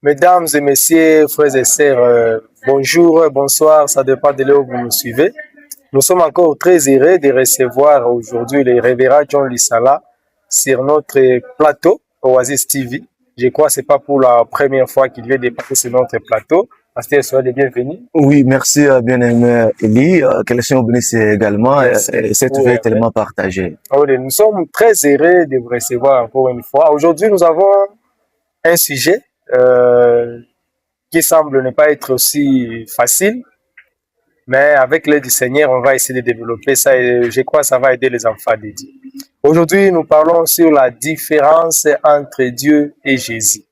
Mesdames et messieurs, frères et sœurs, bonjour, bonsoir, ça dépend de là où vous nous suivez. Nous sommes encore très heureux de recevoir aujourd'hui le révérend John Lissala sur notre plateau Oasis TV. Je crois que ce n'est pas pour la première fois qu'il vient de passer sur notre plateau. Pasteur, soyez les bienvenus. Oui, merci bien-aimé Eli. Que le Seigneur bénisse également cette veille tellement partagée. Nous sommes très heureux de vous recevoir encore une fois. Aujourd'hui, nous avons un sujet qui semble ne pas être aussi facile, mais avec l'aide du Seigneur, on va essayer de développer ça et je crois que ça va aider les enfants de Dieu. Aujourd'hui, nous parlons sur la différence entre Dieu et Jésus.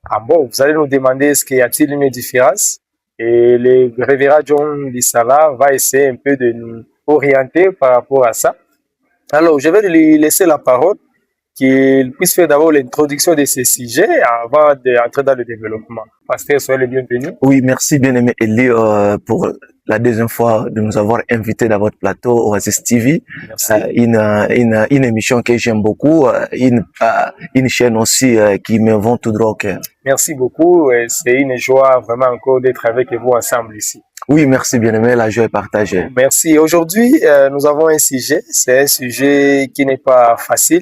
Ah bon, vous allez nous demander est-ce qu'il y a-t-il une différence? Et le révérend John Lissala va essayer un peu de nous orienter par rapport à ça. Alors, je vais lui laisser la parole, qu'il puisse faire d'abord l'introduction de ce sujet avant d'entrer dans le développement. Pasteur, soyez le bienvenu. Oui, merci bien-aimé Eli pour la deuxième fois de nous avoir invités dans votre plateau Oasis TV. Une émission que j'aime beaucoup, une chaîne aussi qui me vend tout droit au cœur. Merci beaucoup, c'est une joie vraiment encore d'être avec vous ensemble ici. Oui, merci bien-aimé, la joie est partagée. Merci. Aujourd'hui, nous avons un sujet, c'est un sujet qui n'est pas facile,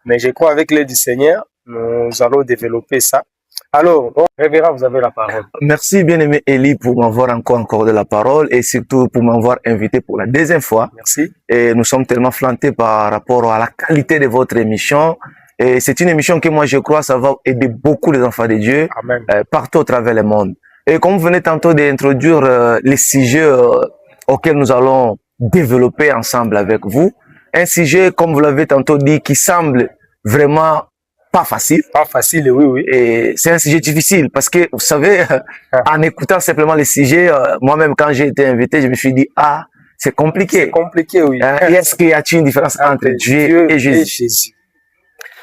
mais je crois avec l'aide du Seigneur, nous allons développer ça. Alors, révérend, vous avez la parole. Merci bien-aimé Eli pour m'avoir encore accordé la parole et surtout pour m'avoir invité pour la deuxième fois. Merci. Et nous sommes tellement flattés par rapport à la qualité de votre émission. Et c'est une émission que moi je crois ça va aider beaucoup les enfants de Dieu partout au travers le monde. Et comme vous venez tantôt d'introduire les sujets auxquels nous allons développer ensemble avec vous, un sujet, comme vous l'avez tantôt dit, qui semble vraiment pas facile. Pas facile, oui, oui. Et c'est un sujet difficile parce que, vous savez, en écoutant simplement les sujets, moi-même, quand j'ai été invité, je me suis dit, ah, c'est compliqué. C'est compliqué, oui. Est-ce qu'il y a une différence entre Dieu et Jésus?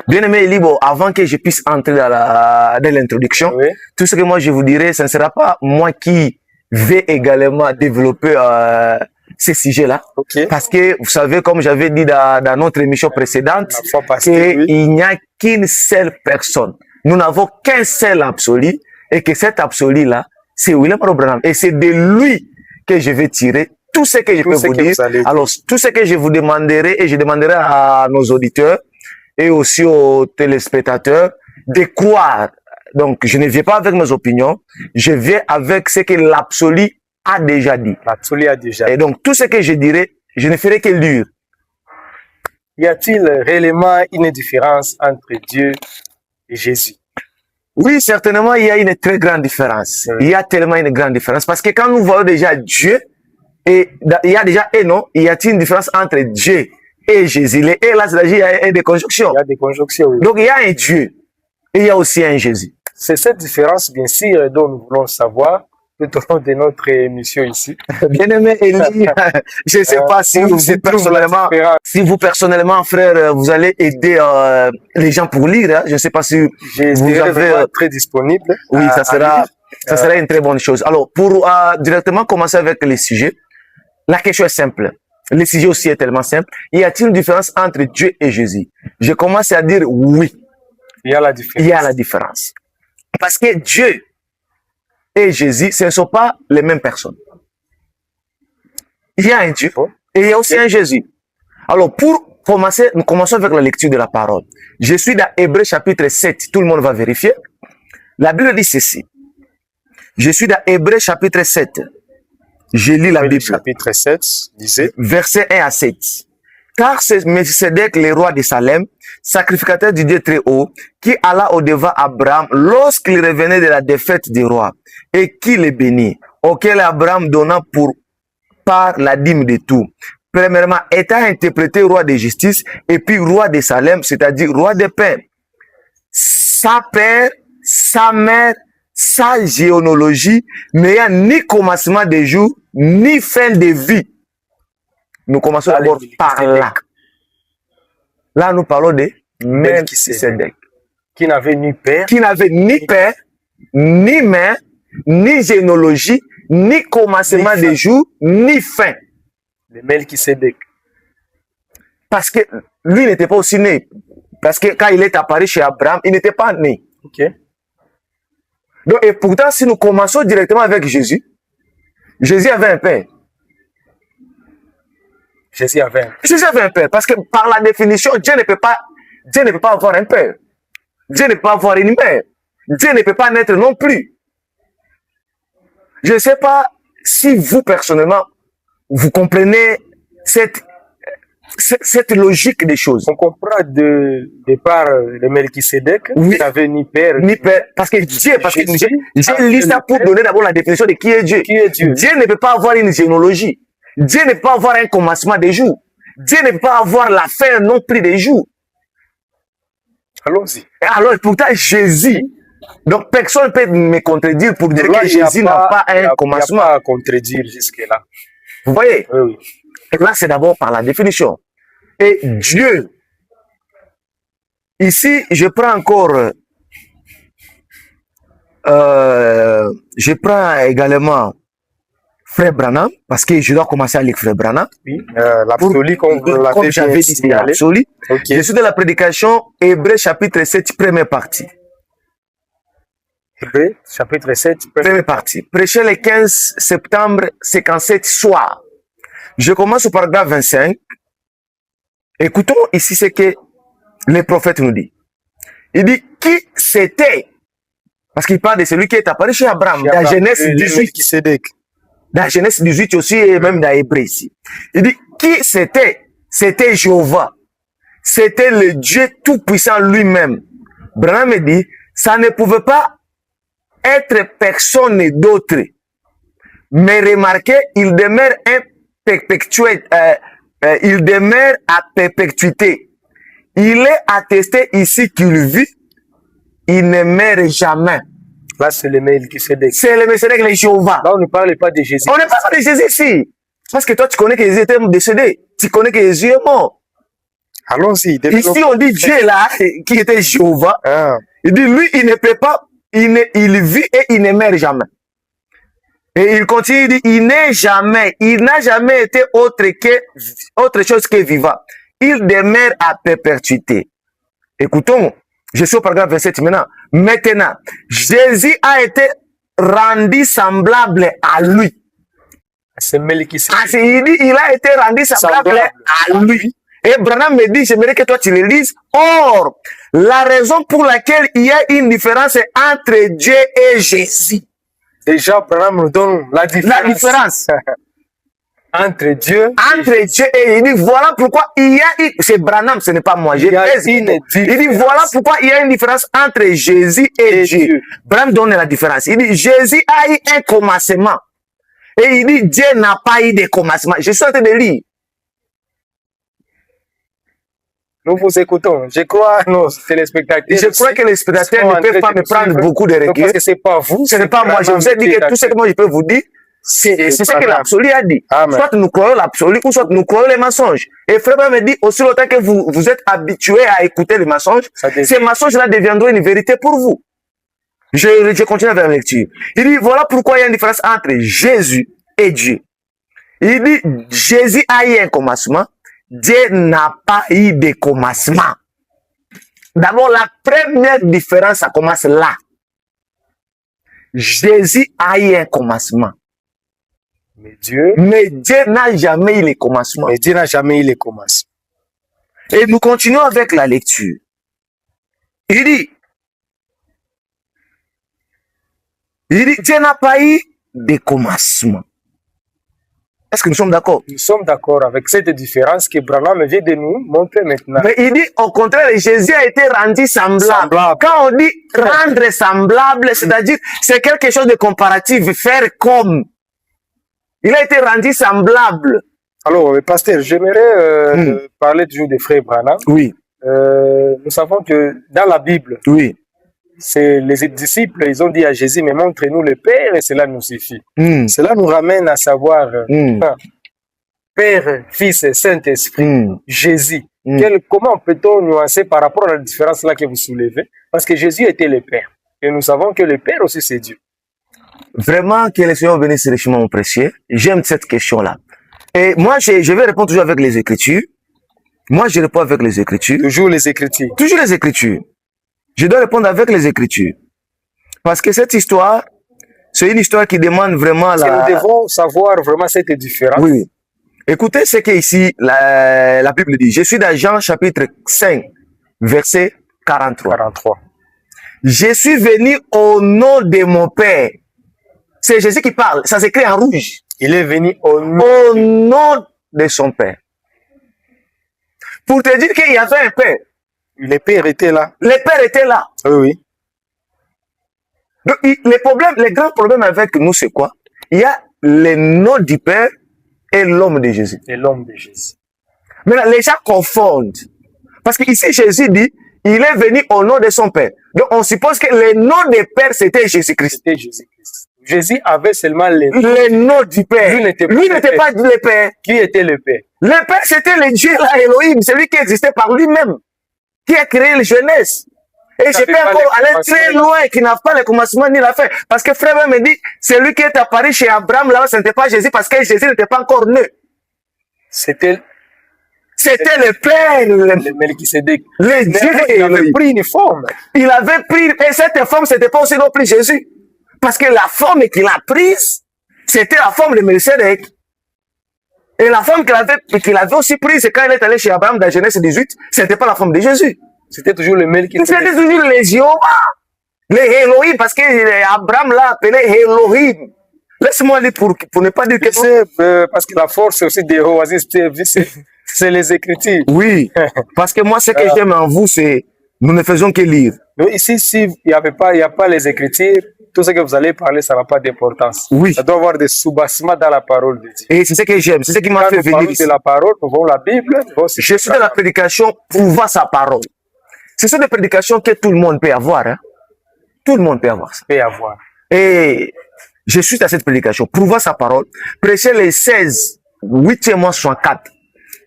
Bien aimé Elibo, avant que je puisse entrer dans l'introduction, tout ce que moi je vous dirais, ce ne sera pas moi qui vais également développer ces sujets-là. Parce que, vous savez, comme j'avais dit dans notre émission précédente, qu'il n'y a qu'une seule personne. Nous n'avons qu'un seul absolu et que cet absolu-là, c'est William Branham. Et c'est de lui que je vais tirer tout ce que je peux vous dire. Alors, tout ce que je vous demanderai et je demanderai à nos auditeurs et aussi aux téléspectateurs de croire. Donc, je ne viens pas avec mes opinions, je viens avec ce que l'absolu a déjà dit. L'absolu a déjà dit. Et donc, tout ce que je dirai, je ne ferai que lire. Y a-t-il réellement une différence entre Dieu et Jésus? Oui, certainement, il y a une très grande différence. Il y a tellement une grande différence. Parce que quand nous voyons déjà Dieu, et il y a déjà et non, il y a une différence entre Dieu et Jésus. Les et là, il y a des conjonctions. Il y a des conjonctions, oui. Donc, il y a un Dieu et il y a aussi un Jésus. C'est cette différence, bien sûr, dont nous voulons savoir tout au long de notre émission ici. Bien-aimé Eli, je ne sais pas si vous personnellement, frère, vous allez aider les gens pour lire. Hein. Je ne sais pas si vous avez très disponible. Oui, ça sera une très bonne chose. Alors, pour directement commencer avec les sujets, la question est simple. Le sujet aussi est tellement simple. Y a-t-il une différence entre Dieu et Jésus? Je commence à dire oui. Il y a la différence. Il y a la différence. Parce que Dieu et Jésus, ce ne sont pas les mêmes personnes. Il y a un Dieu et il y a aussi un Jésus. Alors, pour commencer, nous commençons avec la lecture de la parole. Je suis dans Hébreux chapitre 7. Tout le monde va vérifier. La Bible dit ceci. Je suis dans Hébreux chapitre 7. Je lis la Bible. Chapitre 7, disait. Versets 1 à 7. Car c'est Melchisedec, le roi de Salem, sacrificateur du Dieu très haut, qui alla au-devant Abraham lorsqu'il revenait de la défaite du roi, et qui le bénit, auquel Abraham donna par la dîme de tout. Premièrement, étant interprété roi de justice, et puis roi de Salem, c'est-à-dire roi de paix. Sa père, sa mère, sa généalogie n'ayant ni commencement de jour, ni fin de vie. Nous commençons d'abord par là. Là, nous parlons de Melchisedec. Qui n'avait ni père. Qui n'avait ni père, ni mère, ni généalogie, ni commencement de jour, ni fin. De Melchisedec. Parce que lui n'était pas aussi né. Parce que quand il est apparu chez Abraham, il n'était pas né. Ok. Donc, et pourtant, si nous commençons directement avec Jésus, Jésus avait un père. Jésus avait un père. Parce que par la définition, Dieu ne peut pas avoir un père. Dieu ne peut pas avoir une mère. Dieu ne peut pas naître non plus. Je ne sais pas si vous, personnellement, vous comprenez cette logique des choses. On comprend de par le Melchisédek, oui, qui n'avait ni père. Ni père. Parce que Dieu lit ça pour donner d'abord la définition de qui est Dieu. Dieu ne peut pas avoir une généalogie. Dieu ne peut pas avoir un commencement des jours. Dieu ne peut pas avoir la fin non plus des jours. Allons-y. Alors, pourtant, Jésus, donc personne ne peut me contredire pour dire que Jésus n'a pas un commencement. Il n'y a pas à contredire jusque-là. Vous voyez? Oui, oui. Et là, c'est d'abord par la définition. Et Dieu, ici, je prends encore, je prends également Frère Branham, parce que je dois commencer avec Frère Branham. Oui, l'absolu, comme j'avais dit, c'est l'absolu. Okay. Je suis dans la prédication Hébreux chapitre 7, première partie. Hébreux chapitre 7, première partie. Prêché le 15 septembre 57 soir. Je commence au paragraphe 25. Écoutons ici ce que le prophète nous dit. Il dit qui c'était, parce qu'il parle de celui qui est apparu chez Abraham, dans Genèse 18. Dans Genèse 18 aussi, et même dans Hébreux ici. Il dit qui c'était? C'était Jéhovah. C'était le Dieu tout-puissant lui-même. Branham me dit, ça ne pouvait pas être personne d'autre. Mais remarquez, il demeure il demeure à perpétuité. Il est attesté ici qu'il vit, il ne meurt jamais. Là, c'est le Melchisédek. C'est le Melchisédek, le Jéhovah. Là, on ne parle pas de Jésus. On ne parle pas de Jésus ici. Parce que toi, tu connais que Jésus était décédé. Tu connais que Jésus est mort. Allons-y. Ici, on dit Dieu là, qui était Jéhovah. Ah. Il dit, lui, il ne peut pas, il vit et il ne meurt jamais. Et il continue, il dit, il n'a jamais été autre chose que vivant. Il demeure à perpétuité. Écoutons, je suis au paragraphe 27 maintenant. Maintenant, Jésus a été rendu semblable à lui. C'est Melchisédek. Il dit, il a été rendu semblable à lui. Et Branham me dit, j'aimerais que toi tu le lises. Or, la raison pour laquelle il y a une différence entre Dieu et Jésus. Déjà, Branham nous donne la différence. Entre Dieu et il dit voilà pourquoi il y a c'est Branham, ce n'est pas moi. Il dit voilà pourquoi il y a une différence entre Jésus et Dieu. Branham donne la différence. Il dit Jésus a eu un commencement et il dit Dieu n'a pas eu de commencement. Je suis en train de lire. Nous vous écoutons. Je crois nos téléspectateurs. Je crois que les spectateurs ne peuvent pas me prendre beaucoup de recul. Parce que c'est pas vous. Ce n'est pas moi. Je vous ai dit que tout ce que moi je peux vous dire, c'est ce que l'absolu a dit. Amen. Soit nous croyons l'absolu ou soit nous croyons les mensonges. Et Frère me dit aussi longtemps que vous êtes habitués à écouter les mensonges, ces mensonges-là deviendront une vérité pour vous. Je continue avec la lecture. Il dit voilà pourquoi il y a une différence entre Jésus et Dieu. Il dit Jésus a eu un commencement. Dieu n'a pas eu de commencement. D'abord, la première différence, ça commence là. Jésus a eu un commencement. Mais Dieu n'a jamais eu le commencement. Mais Dieu n'a jamais eu le commencement. Et nous continuons avec la lecture. Il dit, Dieu n'a pas eu de commencement. Est-ce que nous sommes d'accord? Nous sommes d'accord avec cette différence que Branham vient de nous montrer maintenant. Mais il dit, au contraire, Jésus a été rendu semblable. Quand on dit rendre semblable, c'est-à-dire, c'est quelque chose de comparatif, faire comme. Il a été rendu semblable. Alors, pasteur, j'aimerais parler toujours de frère Branham. Oui. Nous savons que dans la Bible, oui, c'est les disciples, ils ont dit à Jésus, mais montre-nous le Père et cela nous suffit. Cela nous ramène à savoir Père, Fils et Saint-Esprit, Jésus. Comment peut-on nuancer par rapport à la différence là que vous soulevez? Parce que Jésus était le Père. Et nous savons que le Père aussi c'est Dieu. Vraiment, que le Seigneur bénisse richement mon précieux. J'aime cette question-là. Et moi, je vais répondre toujours avec les Écritures. Moi, je réponds avec les Écritures. Toujours les Écritures. Toujours les Écritures. Je dois répondre avec les Écritures. Parce que cette histoire, c'est une histoire qui demande vraiment Nous devons savoir vraiment cette différence. Oui. Écoutez ce que ici la Bible dit. Je suis dans Jean chapitre 5, verset 43. Je suis venu au nom de mon Père. C'est Jésus qui parle. Ça s'écrit en rouge. Il est venu au nom de son Père. Pour te dire qu'il y avait un Père. Le Père était là. Le Père était là. Oui, oui. Donc, les grands problèmes avec nous, c'est quoi? Il y a le nom du Père et l'homme de Jésus. Et l'homme de Jésus. Maintenant, les gens confondent. Parce que ici, Jésus dit, il est venu au nom de son Père. Donc, on suppose que le nom du Père, c'était Jésus-Christ. C'était Jésus-Christ. Jésus avait seulement le nom du Père. Lui n'était pas le Père. Qui était le Père? Le Père, c'était le Dieu là, Elohim, celui qui existait par lui-même, qui a créé la jeunesse. Et je peux encore aller très loin, qui n'a pas le commencement ni la fin. Parce que frère me dit, celui qui est apparu chez Abraham là, ce n'était pas Jésus, parce que Jésus n'était pas encore né. C'était le Père. Le Melchisédek. Le Dieu. Il avait pris une forme. Il avait pris, et cette forme, c'était pas aussi non plus Jésus. Parce que la forme qu'il a prise, c'était la forme de Melchisédek. Et la forme qu'il avait aussi prise, quand il est allé chez Abraham dans Genèse 18, c'était pas la forme de Jésus. C'était toujours le Melchisédek. C'était toujours les Jéhovah. Les Elohim, parce que Abraham l'a appelé Elohim. Laisse-moi dire pour ne pas dire que parce que la force aussi des Oasis, c'est les Écritures. Oui, parce que moi, ce que j'aime en vous, c'est nous ne faisons que lire. Donc ici, s'il n'y a pas les Écritures, tout ce que vous allez parler, ça n'a pas d'importance. Oui. Ça doit avoir des soubassements dans la parole de Dieu. Et c'est ce que j'aime, c'est ce qui m'a fait venir ici. De la parole, nous voyons la Bible. Je suis dans la prédication prouvant sa parole. Ce sont des prédications que tout le monde peut avoir. Hein? Tout le monde peut avoir ça. Peut avoir. Et je suis à cette prédication, prouvant sa parole. Prêcher les 16, 8e mois 64.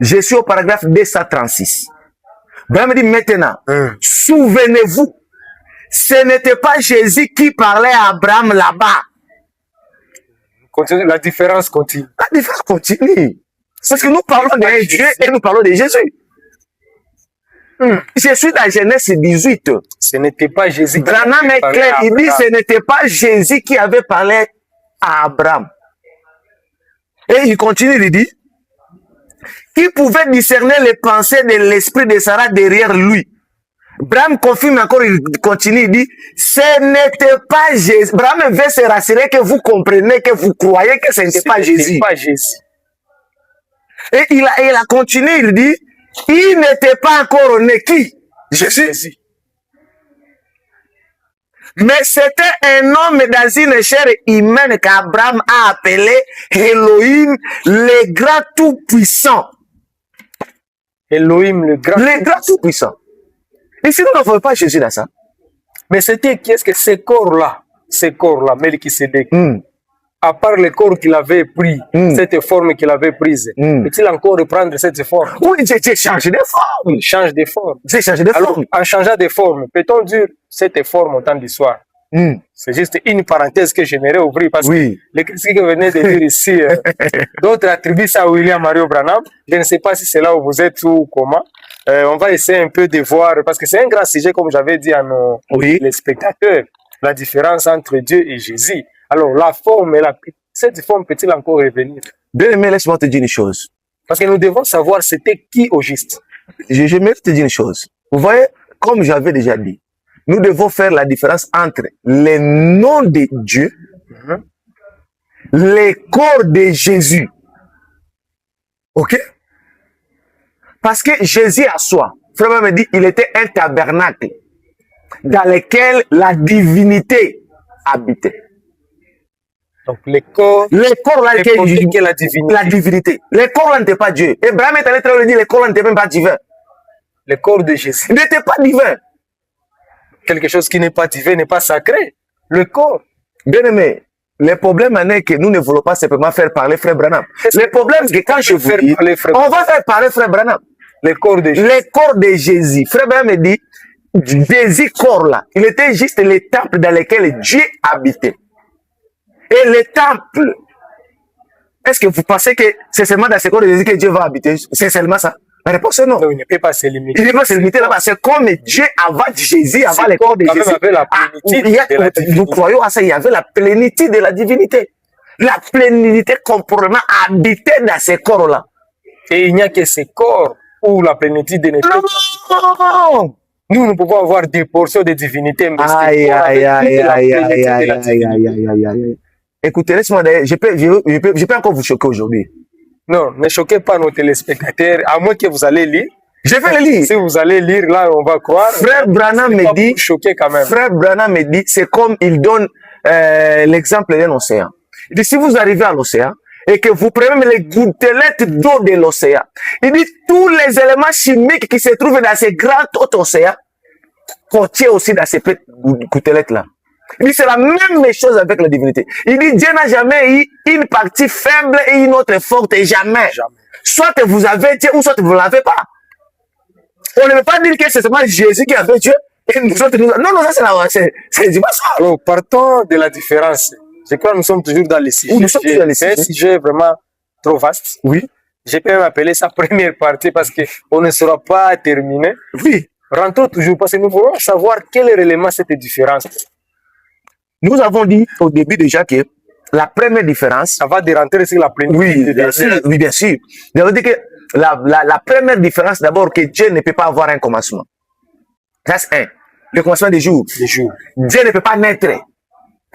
Je suis au paragraphe 236. Abraham dit maintenant, souvenez-vous, ce n'était pas Jésus qui parlait à Abraham là-bas. La différence continue. La différence continue. Parce que nous parlons de Dieu et nous parlons de Jésus. Je suis dans Genèse 18. Ce n'était pas Jésus. Branham est clair. Il dit ce n'était pas Jésus qui avait parlé à Abraham. Et il continue, il dit, qui pouvait discerner les pensées de l'esprit de Sarah derrière lui. Abraham confirme encore, il continue, il dit, ce n'était pas Jésus. Abraham veut se rassurer que vous comprenez, que vous croyez que ce n'était pas Jésus. Pas Jésus. Et il a continué, il dit, il n'était pas encore né. Qui? Jésus. Mais c'était un homme dans une chair humaine qu'Abraham a appelé Elohim, le grand tout-puissant. Elohim, le grand tout-puissant. Et si nous ne voyons pas Jésus dans ça. Mais c'était qui est-ce que ce corps-là, Melchisédek, à part le corps qu'il avait pris, cette forme qu'il avait prise, peut-il encore reprendre cette forme? Oui, j'ai changé de forme. Il change de forme. J'ai changé de Alors, forme. en changeant de forme, peut-on dire cette forme au temps d'histoire? C'est juste une parenthèse que j'aimerais ouvrir parce que le critique que venait de dire ici, d'autres attribuent ça à William Mario Branham. Je ne sais pas si c'est là où vous êtes ou comment. On va essayer un peu de voir, parce que c'est un grand sujet, comme j'avais dit à nos les spectateurs, la différence entre Dieu et Jésus. Alors, la forme, cette forme peut-il encore revenir? Bien aimé, laisse-moi te dire une chose. Parce que nous devons savoir c'était qui au juste. J'aimerais te dire une chose. Vous voyez, comme j'avais déjà dit, nous devons faire la différence entre le nom de Dieu, le corps de Jésus. Ok? Parce que Jésus à soi, frère me dit, il était un tabernacle dans lequel la divinité habitait. Donc le corps là, la divinité. Le corps là n'était pas Dieu. Abraham est allé très loin, il dit, le corps là n'était même pas divin. Le corps de Jésus. Il n'était pas divin. Quelque chose qui n'est pas divin n'est pas sacré. Le corps. Bien aimé, le problème est que nous ne voulons pas simplement faire parler frère Branham. Le problème est que quand je vous dis, on va faire parler frère Branham. Le corps de Jésus. Le corps de Jésus. Frère Branham dit, Jésus corps là, il était juste le temple dans lequel Dieu habitait. Et le temple, est-ce que vous pensez que c'est seulement dans ce corps de Jésus que Dieu va habiter? C'est seulement ça? La réponse est non. Non, il ne peut pas se limiter. Il ne peut pas se limiter là-bas. C'est comme Dieu avant Jésus, avant les corps de Jésus. Nous croyons à ça, il y avait la plénitude de la divinité. La plénitude complètement habitée dans ces corps-là. Et il n'y a que ces corps où la plénitude n'est pas. Non! Nous pouvons avoir des portions de divinité, mais écoutez, laisse-moi d'ailleurs, je peux encore vous choquer aujourd'hui. Non, ne choquez pas nos téléspectateurs, à moins que vous allez lire. Je vais le lire. Si vous allez lire, là, on va croire. Frère Branham me dit, choquer quand même. Frère Branham me dit, c'est comme il donne l'exemple d'un océan. Il dit, si vous arrivez à l'océan et que vous prenez même les gouttelettes d'eau de l'océan, il dit, tous les éléments chimiques qui se trouvent dans ces grands océans contiennent aussi dans ces petites gouttelettes-là. Il dit, c'est la même chose avec la divinité. Il dit, Dieu n'a jamais eu une partie faible et une autre forte, et jamais. Soit vous avez Dieu, ou soit vous ne l'avez pas. On ne veut pas dire que c'est seulement Jésus qui avait Dieu, et nous autres, non, ça c'est du mensonge. Alors, partons de la différence. Je crois que nous sommes toujours dans les sujets. C'est un sujet vraiment trop vaste. Oui. Je peux même appeler ça première partie parce qu'on ne sera pas terminé. Oui. Rentrons toujours parce que nous voulons savoir quel est l'élément cette différence. Nous avons dit au début déjà que la première différence... Ça va de rentrer sur la plénitude. Oui, bien sûr. Oui, bien sûr. Ça veut dire que la première différence, d'abord, que Dieu ne peut pas avoir un commencement. Ça, c'est un. Le commencement des jours. Dieu ne peut pas naître.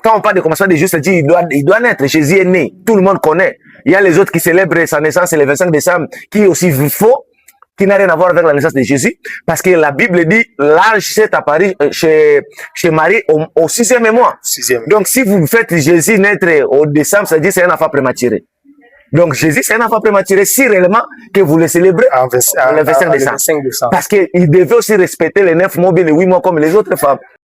Quand on parle de commencement des jours, c'est-à-dire il doit naître. Jésus est né. Tout le monde connaît. Il y a les autres qui célèbrent sa naissance le 25 décembre, qui est aussi faux, qui n'a rien à voir avec la naissance de Jésus, parce que la Bible dit l'ange s'est apparu chez Marie au 6e mois. Donc si vous faites Jésus naître au décembre, ça dit c'est un enfant prématuré. Donc Jésus c'est un enfant prématuré si réellement que vous le célébrez le 25 décembre. Parce qu'il devait aussi respecter les 9 mois, bien les 8 mois comme les autres femmes.